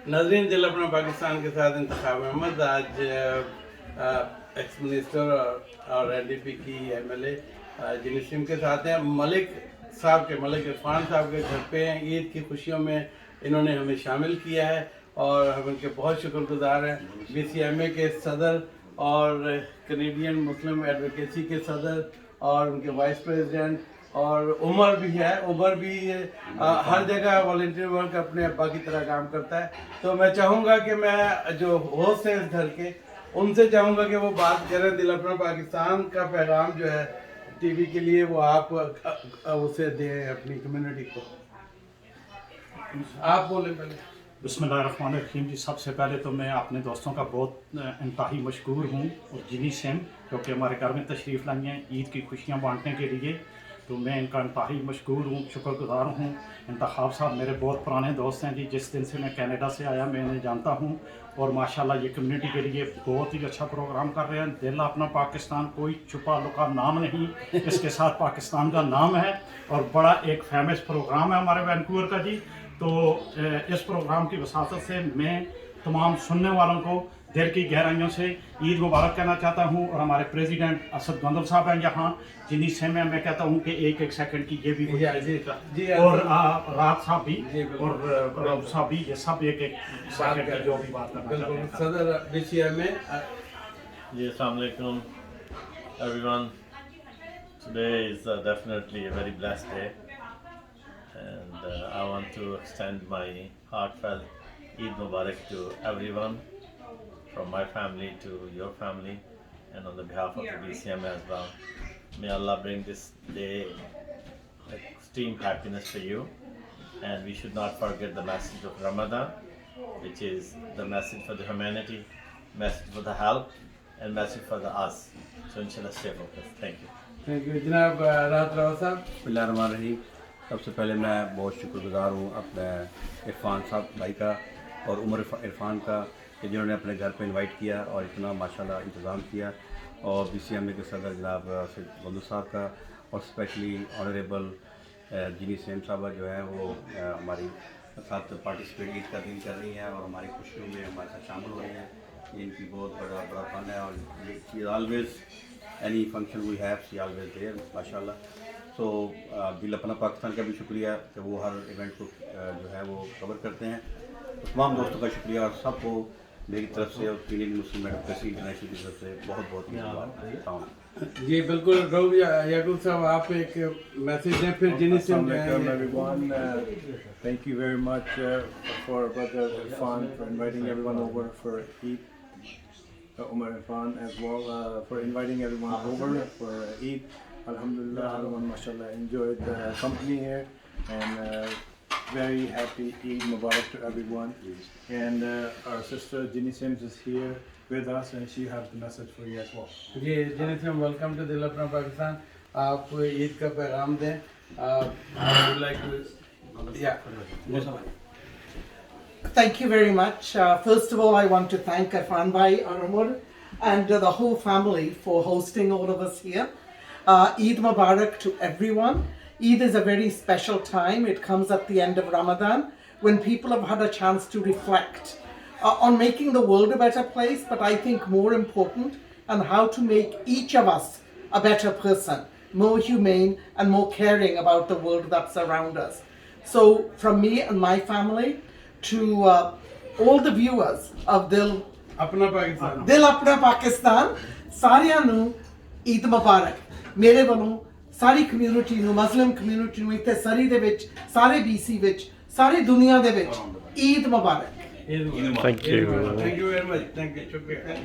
नाज़रीन, दिल अपना पाकिस्तान के साथ इंतखाब अहमद आज एक्स मिनिस्टर और एनडीपी की एमएलए जिनी सिम के साथ हैं। मलिक इरफान साहब के घर पे हैं। ईद की खुशियों में इन्होंने हमें शामिल किया है और हम उनके बहुत शुक्रगुजार हैं। बीसीएमए के सदर और कैनेडियन मुस्लिम एडवोकेसी के सदर और उनके वाइस प्रेसिडेंट और उमर भी है। उमर भी हर जगह वॉलंटियर वर्क अपने अब्बा की तरह काम करता है। तो मैं चाहूँगा कि मैं जो होस्ट है इस घर के, उनसे चाहूँगा कि वो बात करें। दिल अपना पाकिस्तान का पैगाम जो है टीवी के लिए वो आप उसे दें अपनी कम्युनिटी को। आप बोलें पहले। बिस्मिल्लाहिर्रहमानिर्रहीम जी, सबसे पहले तो मैं अपने दोस्तों का बहुत इंतहाई मशकूर हूँ और जिनी सेम जो कि हमारे घर में तशरीफ़ लाई हैं ईद की खुशियाँ बांटने के लिए। तो मैं इनका इंतहाई मशकूर हूँ, शुक्रगुजार हूँ। इंतखाब साहब मेरे बहुत पुराने दोस्त हैं जी। जिस दिन से मैं कनाडा से आया मैं इन्हें जानता हूँ और माशाल्लाह ये कम्युनिटी के लिए बहुत ही अच्छा प्रोग्राम कर रहे हैं। दिल अपना पाकिस्तान कोई छुपा लुका नाम नहीं, इसके साथ पाकिस्तान का नाम है और बड़ा एक फेमस प्रोग्राम है हमारे वैनकूवर का जी। तो इस प्रोग्राम की वसातत से मैं तमाम सुनने वालों को दिल की गहराइयों से ईद मुबारक कहना चाहता हूँ। और हमारे प्रेसिडेंट असद गंदल साहब हैं यहाँ, जिन्हीं से मैं कहता हूँ कि एक सेकंड की ये भी और रात साहब भी और रब साहब भी, ये सब एक सेकंड की जो भी बात करना सदर बीसीएमए। जी, अस्सलाम वालेकुम everyone. Today is definitely a very blessed day, and I want to extend my heartfelt Eid Mubarak to everyone, from my family to your family, and on the behalf of the BCM as well. May Allah bring this day extreme happiness for you, and we should not forget the message of Ramadan, which is the message for the humanity, message for the help, and message for the us. So inshallah stay focused. Thank you. Thank you जनाब। रात राव साहब। बिस्मिल्लाहिर्रहमानिर्रहीम। सबसे पहले मैं बहुत शुक्रगुजार हूँ अपने इरफान साहब भाई का और उमर इरफान का कि जिन्होंने अपने घर पे इनवाइट किया और इतना माशाल्लाह इंतज़ाम किया। और बीसीएमए के सदर जनाब बंदू साहब का और स्पेशली ऑनरेबल जिनी सेम साहबा जो है वो हमारी साथ पार्टिसिपेट ईद का दिन कर रही हैं और हमारी खुशियों में हमारे साथ शामिल हो रही हैं। इनकी बहुत बड़ा फन है और she always any function we have she always there माशाल्लाह। सो दिल अपना पाकिस्तान का भी शुक्रिया कि वो हर इवेंट को जो है वो कवर करते हैं। तो तमाम दोस्तों का शुक्रिया और सबको मेरी तरफ से और कैनेडियन मुस्लिम एडवोकेसी इंटरनेशनल की तरफ से बहुत बहुत धन्यवाद। जी बिल्कुल। रऊफ याकूब साहब, आप एक मैसेज दें फिर जिनी से। Everyone, thank you very much for Brother Irfan for inviting everyone over for Eid. Umar Irfan as well for inviting everyone over for Eid. Alhamdulillah, everyone mashallah enjoyed the company here, and very happy Eid Mubarak to everyone. And our sister Ginny Sims is here with us and she has the message for you as well. जी जिनी सिम, welcome to Dil Apna Pakistan. आप ईद का पैगाम दें। Thank you very much. First of all, I want to thank Arfan Bhai, Umar, and the whole family for hosting all of us here. Eid Mubarak to everyone. Eid is a very special time. It comes at the end of Ramadan when people have had a chance to reflect on making the world a better place, but I think more important, and how to make each of us a better person, more humane and more caring about the world that's around us. So from me and my family to all the viewers of Dil Apna Pakistan, ਸਾਰਿਆਂ ਨੂੰ ਈਦ ਮੁਬਾਰਕ। ਮੇਰੇ ਵੱਲੋਂ ਸਾਰੀ community ਨੂੰ, ਮੁਸਲਿਮ community ਨੂੰ ਇੱਥੇ ਸਰੀ ਦੇ ਵਿੱਚ, ਸਾਰੇ BC ਵਿੱਚ, ਸਾਰੀ ਦੁਨੀਆ ਦੇ ਵਿੱਚ ਈਦ ਮੁਬਾਰਕ। Thank you very much. Thank you, shukriya.